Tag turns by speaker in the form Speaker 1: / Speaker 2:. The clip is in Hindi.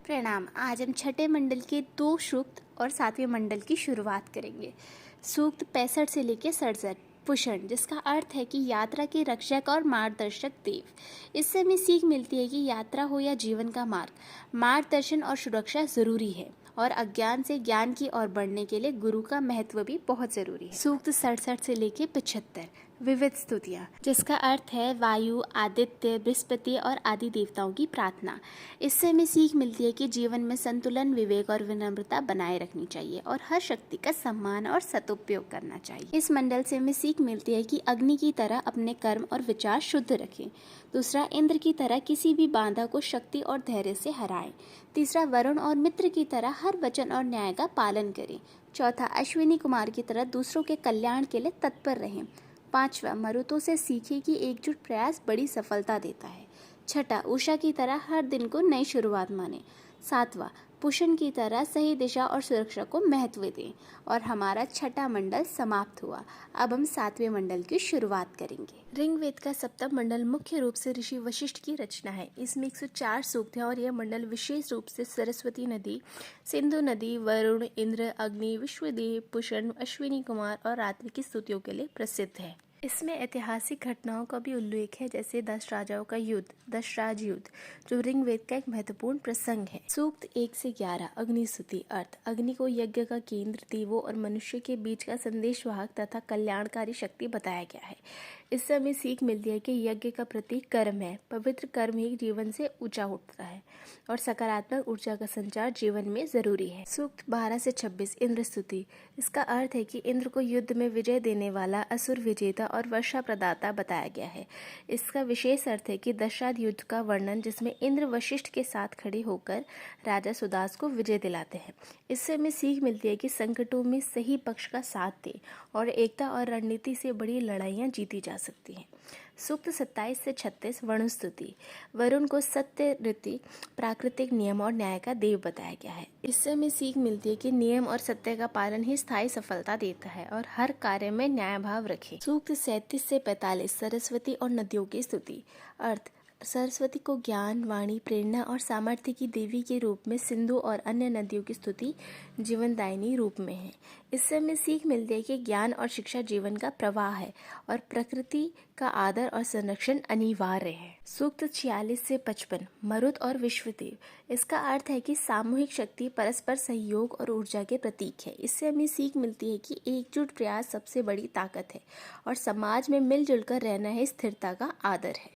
Speaker 1: प्रणाम। आज हम छठे मंडल के 2 सूक्त और 7वें मंडल की शुरुआत करेंगे। सूक्त 65 से लेकर 67 पुषण, जिसका अर्थ है कि यात्रा के रक्षक और मार्गदर्शक देव। इससे हमें सीख मिलती है कि यात्रा हो या जीवन का मार्ग, मार्गदर्शन और सुरक्षा जरूरी है और अज्ञान से ज्ञान की ओर बढ़ने के लिए गुरु का महत्व भी बहुत जरूरी है। सूक्त 67 से लेकर 75 विविध स्तुतियाँ, जिसका अर्थ है वायु, आदित्य, बृहस्पति और आदि देवताओं की प्रार्थना। इससे हमें सीख मिलती है कि जीवन में संतुलन, विवेक और विनम्रता बनाए रखनी चाहिए और हर शक्ति का सम्मान और सदुपयोग करना चाहिए। इस मंडल से हमें सीख मिलती है कि अग्नि की तरह अपने कर्म और विचार शुद्ध रखें। दूसरा, इंद्र की तरह किसी भी बाधा को शक्ति और धैर्य से हराएं। तीसरा, वरुण और मित्र की तरह हर वचन और न्याय का पालन करें। चौथा, अश्विनी कुमार की तरह दूसरों के कल्याण के लिए तत्पर रहें। पांचवा, मरुतों से सीखें कि एकजुट प्रयास बड़ी सफलता देता है। छठा, उषा की तरह हर दिन को नई शुरुआत माने। सातवां, पुष्ण की तरह सही दिशा और सुरक्षा को महत्व दें। और हमारा छठा मंडल समाप्त हुआ। अब हम 7वें मंडल की शुरुआत करेंगे। ऋग्वेद का सप्तम मंडल मुख्य रूप से ऋषि वशिष्ठ की रचना है। इसमें 104 सूक्त हैं और यह मंडल विशेष रूप से सरस्वती नदी, सिंधु नदी, वरुण, इंद्र, अग्नि, विश्वदेव, पुष्ण, अश्विनी कुमार और रात्रि की स्तुतियों के लिए प्रसिद्ध है। इसमें ऐतिहासिक घटनाओं का भी उल्लेख है, जैसे 10 राजाओं का युद्ध, दशराज युद्ध, जो ऋग्वेद का एक महत्वपूर्ण प्रसंग है। सूक्त 1 से 11 अग्नि स्तुति। अर्थ, अग्नि को यज्ञ का केंद्र, देवों और मनुष्य के बीच का संदेशवाहक तथा कल्याणकारी शक्ति बताया गया है। इससे हमें सीख मिलती है कि यज्ञ का प्रतीक कर्म है। पवित्र कर्म ही जीवन से ऊंचा उठता है और सकारात्मक ऊर्जा का संचार जीवन में जरूरी है। सूक्त 12 से 26 इंद्र स्तुति। इसका अर्थ है कि इंद्र को युद्ध में विजय देने वाला, असुर विजेता और वर्षा प्रदाता बताया गया है। इसका विशेष अर्थ है कि दशरथ युद्ध का वर्णन, जिसमें इंद्र वशिष्ठ के साथ खड़े होकर राजा सुदास को विजय दिलाते हैं। इससे हमें सीख मिलती है कि संकटों में सही पक्ष का साथ दें और एकता और रणनीति से बड़ी लड़ाइयाँ जीती जा सकती हैं। सूक्त 27 से 36 वरुण स्तुति। वरुण को सत्य, रीति, प्राकृतिक नियम और न्याय का देव बताया गया है। इससे हमें सीख मिलती है कि नियम और सत्य का पालन ही स्थायी सफलता देता है और हर कार्य में न्याय भाव रखें। सूक्त 37 से 45 सरस्वती और नदियों की स्तुति। अर्थ, सरस्वती को ज्ञान, वाणी, प्रेरणा और सामर्थ्य की देवी के रूप में सिंधु और अन्य नदियों की स्तुति जीवनदायिनी रूप में है। इससे हमें सीख मिलती है कि ज्ञान और शिक्षा जीवन का प्रवाह है और प्रकृति का आदर और संरक्षण अनिवार्य है। सूक्त 46 से 55 मरुत और विश्वदेव। इसका अर्थ है कि सामूहिक शक्ति, परस्पर सहयोग और ऊर्जा के प्रतीक है। इससे हमें सीख मिलती है कि एकजुट प्रयास सबसे बड़ी ताकत है और समाज में मिलजुल कर रहना ही स्थिरता का आदर है।